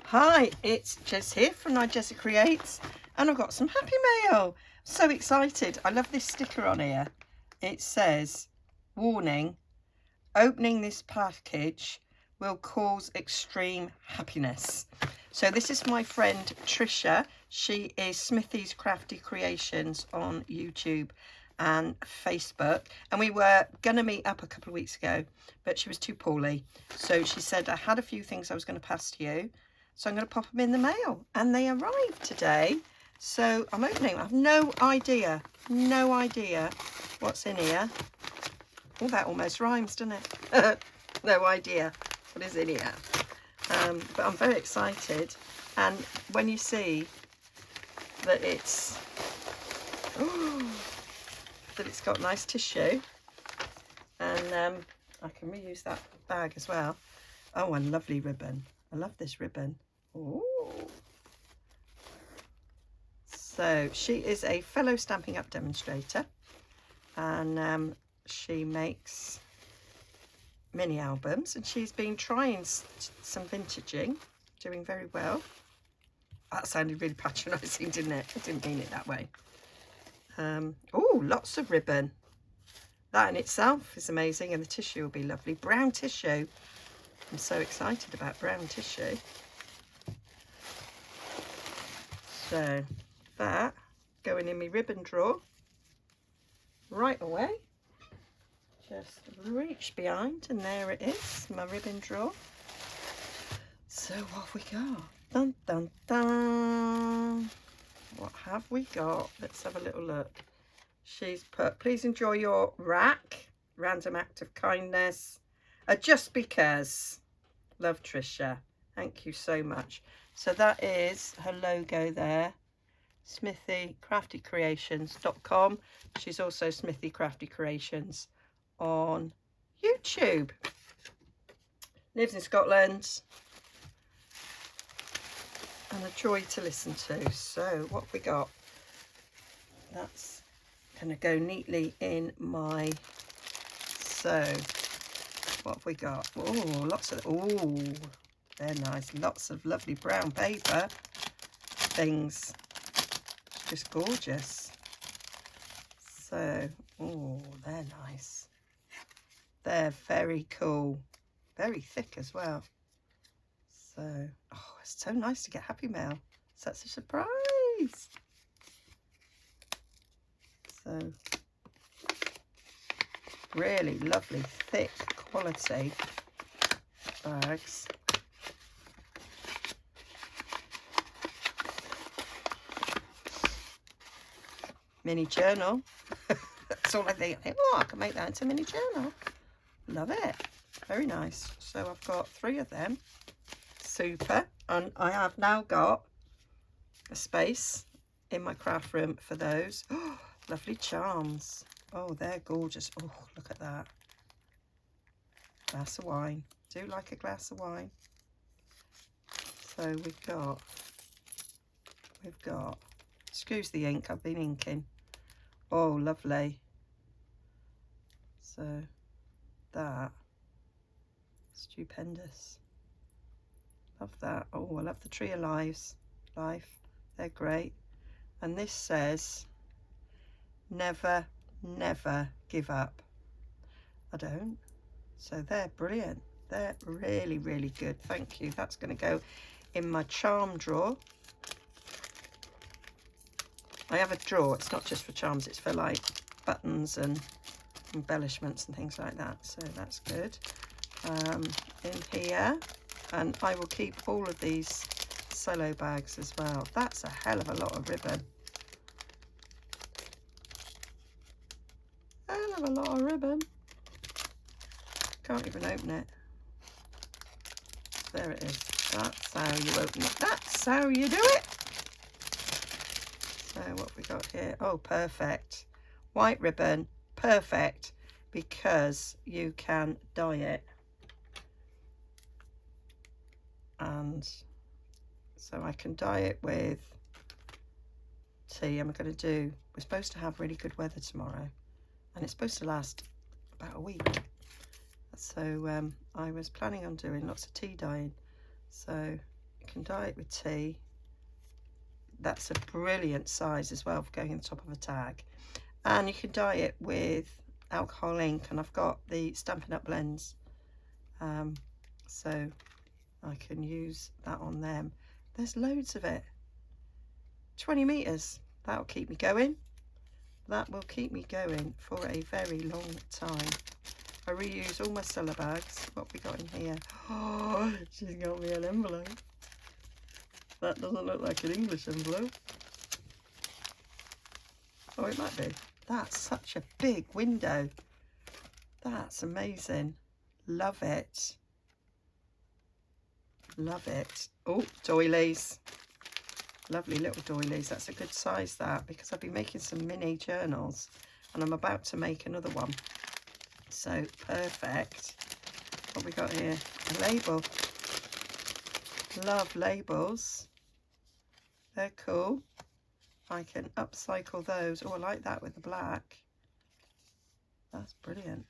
Hi, it's Jess here from Nigezza Creates, and I've got some happy mail. So excited. I love this sticker on here. It says, warning, opening this package will cause extreme happiness. So this is my friend Trisha. She is Smithy's Crafty Creations on YouTube and Facebook, and we were going to meet up a couple of weeks ago, but she was too poorly. So she said, I had a few things I was going to pass to you, so I'm going to pop them in the mail, and they arrived today. So I'm opening. I have no idea what's in here. Oh, that almost rhymes, doesn't it? No idea what is in here. But I'm very excited. And when you see that it's got nice tissue, and I can reuse that bag as well. Oh, and lovely ribbon. I love this ribbon. Ooh. So she is a fellow Stampin' Up demonstrator, and she makes mini albums, and she's been trying some vintaging, doing very well. That sounded really patronising, didn't it? I didn't mean it that way. Oh, lots of ribbon. That in itself is amazing, and the tissue will be lovely. Brown tissue. I'm so excited about brown tissue. So that going in my ribbon drawer right away. Just reach behind, and there it is, my ribbon drawer. So what have we got? Dun dun dun. What have we got? Let's have a little look. She's put, please enjoy your rack. Random act of kindness. Just because. Love, Trisha. Thank you so much. So that is her logo there. SmithyCraftyCreations.com. She's also Smithy Crafty Creations on YouTube. Lives in Scotland. And a joy to listen to. So what have we got? That's going to go neatly in my... So what have we got? Oh, lots of... Oh, they're nice. Lots of lovely brown paper things. Just gorgeous. So, oh, they're nice. They're very cool. Very thick as well. So, oh, it's so nice to get happy mail. Such a surprise. So, really lovely, thick quality bags. Mini journal. That's all I think. Oh, I can make that into a mini journal. Love it. Very nice. So I've got 3 of them. Super. And I have now got a space in my craft room for those. Oh, lovely charms. Oh, they're gorgeous. Oh, look at that. Glass of wine. Do like a glass of wine. So we've got, excuse the ink, I've been inking. Oh, lovely. So that, stupendous. Love that. Oh, I love the Tree of Life. They're great. And this says, never, never give up. I don't. So they're brilliant. They're really, really good. Thank you. That's going to go in my charm drawer. I have a drawer. It's not just for charms. It's for like buttons and embellishments and things like that. So that's good. In here. And I will keep all of these cello bags as well. That's a hell of a lot of ribbon. Hell of a lot of ribbon. Can't even open it. There it is. That's how you open it. That's how you do it. So what we got here? Oh, perfect. White ribbon. Perfect. Because you can dye it. And so I can dye it with tea. I'm going to do, we're supposed to have really good weather tomorrow, and it's supposed to last about a week. So I was planning on doing lots of tea dyeing. So can dye it with tea. That's a brilliant size as well for going on the top of a tag. And you can dye it with alcohol ink, and I've got the Stampin' Up blends, so I can use that on them. There's loads of it. 20 meters. That'll keep me going. That will keep me going for a very long time. I reuse all my seller bags. What we got in here? Oh, she's got me an envelope. That doesn't look like an English envelope. Oh, it might be. That's such a big window. That's amazing. Love it. Love it. Oh, doilies. Lovely little doilies. That's a good size, that, because I've been making some mini journals and I'm about to make another one. So perfect. What we got here? A label. Love labels. They're cool. I can upcycle those. Oh, I like that with the black. That's brilliant.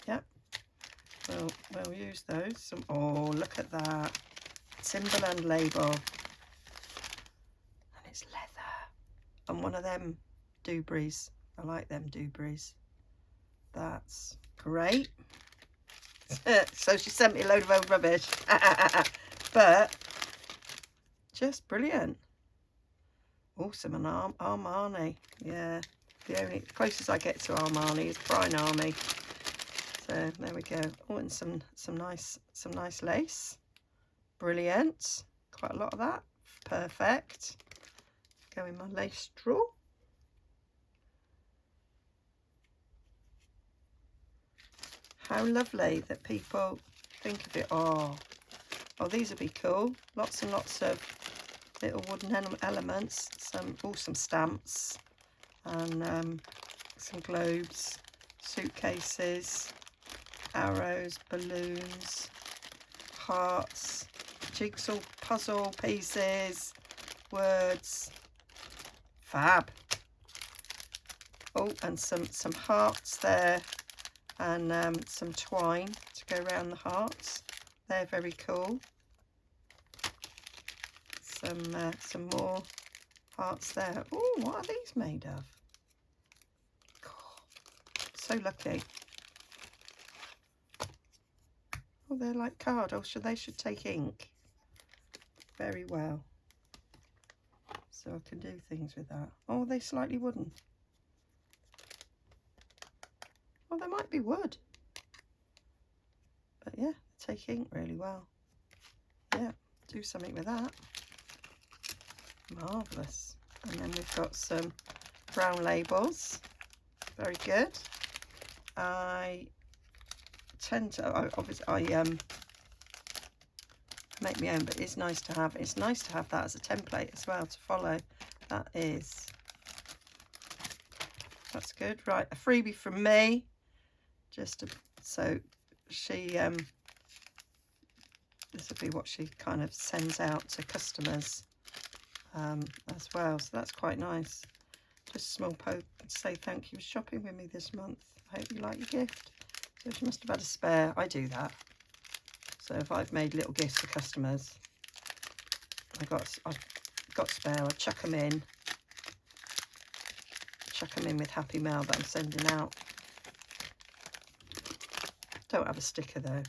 Yep. We'll use those. Oh, look at that. Timberland label. And it's leather. And one of them Dewberries. I like them Dewberries. That's great. So she sent me a load of old rubbish. But just brilliant. Awesome. And Armani. Yeah. The only closest I get to Armani is Brine Army. So there we go. Oh, and some nice lace. Brilliant. Quite a lot of that. Perfect. Go in my lace drawer. How lovely that people think of it. Oh, these would be cool. Lots and lots of little wooden elements. Some stamps and some globes, suitcases, arrows, balloons, hearts, jigsaw puzzle pieces, words. Fab. Oh, and some hearts there, and some twine to go around the hearts. They're very cool. Some more hearts there. Oh, what are these made of? God, so lucky. Oh, they're like card. Oh, they should take ink. Very well. So I can do things with that. Oh, they're slightly wooden. Oh, they might be wood. But yeah, they take ink really well. Yeah, do something with that. Marvellous. And then we've got some brown labels. Very good. I tend to, obviously, I make my own, but it's nice to have. It's nice to have that as a template as well to follow. That's good. Right, a freebie from me. So she, this will be what she kind of sends out to customers as well. So that's quite nice. Just a small poke to say thank you for shopping with me this month. I hope you like your gift. So she must have had a spare. I do that. So if I've made little gifts for customers, I've got spare, I chuck them in with Happy Mail that I'm sending out. Don't have a sticker though.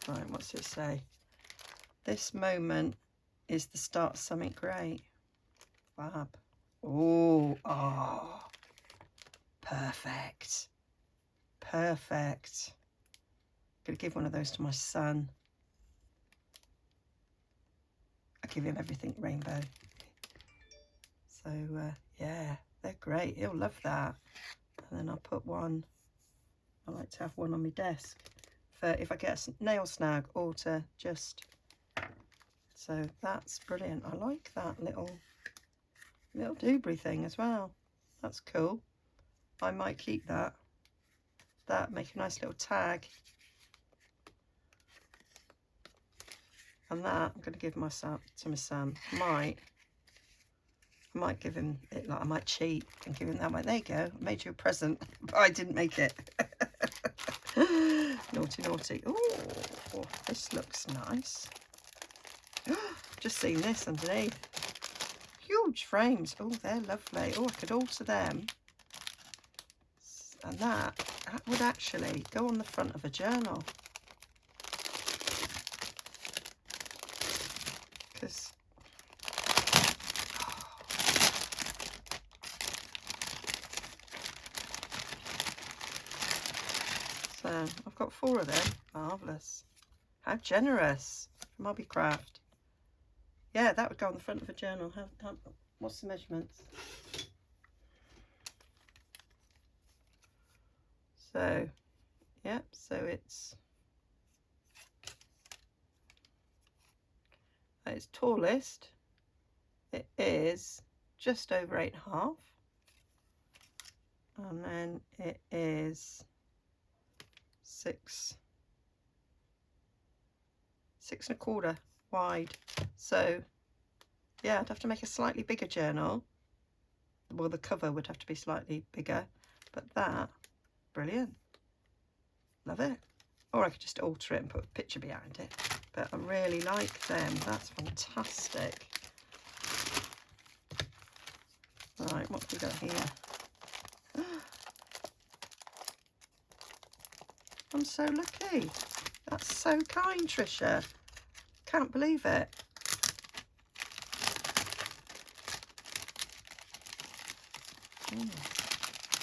Right, what's it say? This moment is the start of something great. Fab. Oh, perfect. Perfect. Gonna give one of those to my son. I give him everything rainbow. So yeah, they're great. He'll love that. And then I'll put one. I like to have one on my desk for if I get a nail snag or to just. So that's brilliant. I like that little Dewberry thing as well. That's cool. I might keep that. Make a nice little tag. And that I'm going to give to my son. I might give him it, like I might cheat and give him that. Like, there you go, I made you a present, but I didn't make it. Naughty, naughty. Oh, this looks nice. Just seen this underneath. Huge frames. Oh, they're lovely. Oh, I could alter them. And that would actually go on the front of a journal. Because so I've got 4 of them. Marvellous. How generous from Hobbycraft. Yeah, that would go on the front of a journal. What's the measurements? So, yep, so it's at its tallest, it is just over 8.5, and then it is 6 1/4 wide. So yeah, I'd have to make a slightly bigger journal. Well, the cover would have to be slightly bigger, but that, brilliant. Love it. Or I could just alter it and put a picture behind it. But I really like them. That's fantastic. Right, what have we got here? I'm so lucky. That's so kind, Trisha. Can't believe it.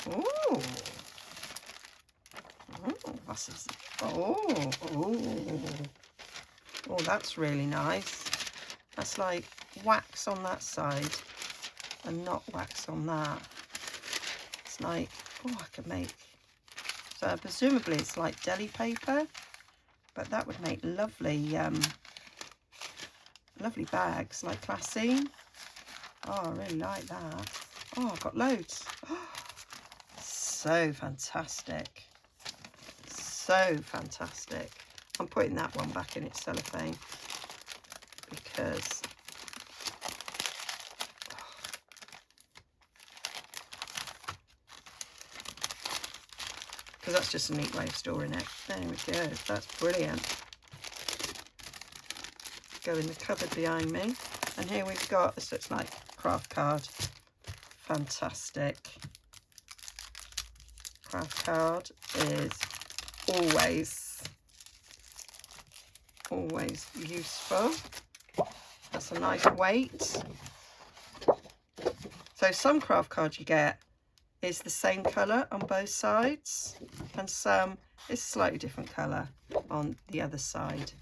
Oh, this is, oh, that's really nice. That's like wax on that side and not wax on that. It's like, oh, I could make, so presumably it's like deli paper, but that would make lovely, lovely bags, like glassine. Oh, I really like that. Oh, I've got loads. So fantastic. So fantastic. I'm putting that one back in its cellophane because that's just a neat way of storing it. There we go. That's brilliant. Go in the cupboard behind me. And here we've got, this looks like craft card. Fantastic. Craft card is always useful. That's a nice weight. So some craft cards you get is the same colour on both sides, and some is slightly different colour on the other side.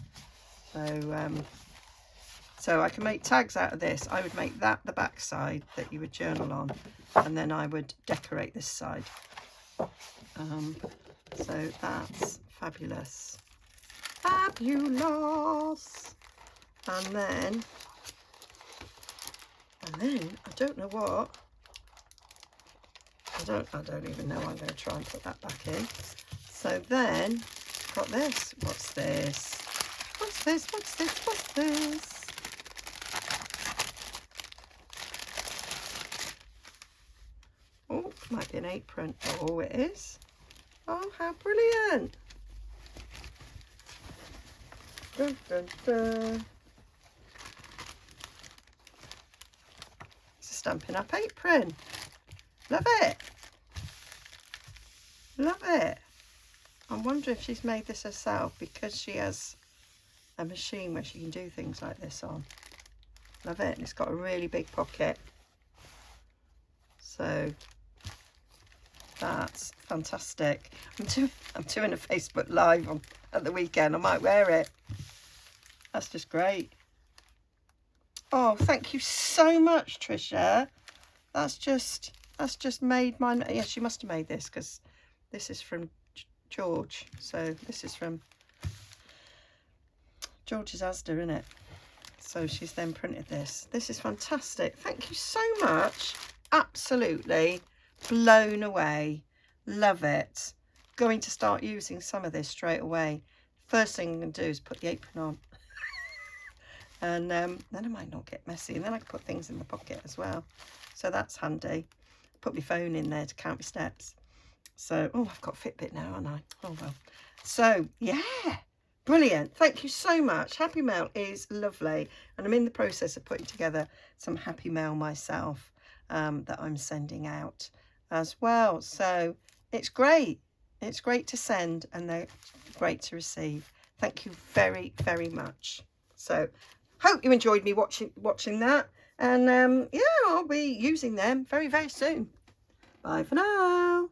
So I can make tags out of this. I would make that the back side that you would journal on, and then I would decorate this side. So that's fabulous. Fabulous. And then I don't know what. I don't even know. I'm going to try and put that back in. So then got this. What's this? What's this? What's this? What's this? Oh, might be an apron. Oh, it is. Oh, how brilliant. Dun, dun, dun. It's a Stampin' Up apron. Love it. Love it. I wonder if she's made this herself because she has a machine where she can do things like this on. Love it. And it's got a really big pocket. So that's fantastic. I'm doing a Facebook Live at the weekend. I might wear it. That's just great. Oh, thank you so much, Trisha. That's just made mine. Yeah, she must have made this because this is from George. So this is from George's Asda, isn't it? So she's then printed this. This is fantastic. Thank you so much. Absolutely blown away. Love it. Going to start using some of this straight away. First thing I'm going to do is put the apron on. And then I might not get messy. And then I can put things in the pocket as well. So that's handy. Put my phone in there to count my steps. So, oh, I've got Fitbit now, haven't I? Oh, well. So, yeah. Brilliant. Thank you so much. Happy Mail is lovely. And I'm in the process of putting together some Happy Mail myself that I'm sending out as well. So it's great. It's great to send and they're great to receive. Thank you very, very much. So hope you enjoyed me watching that. And yeah, I'll be using them very, very soon. Bye for now.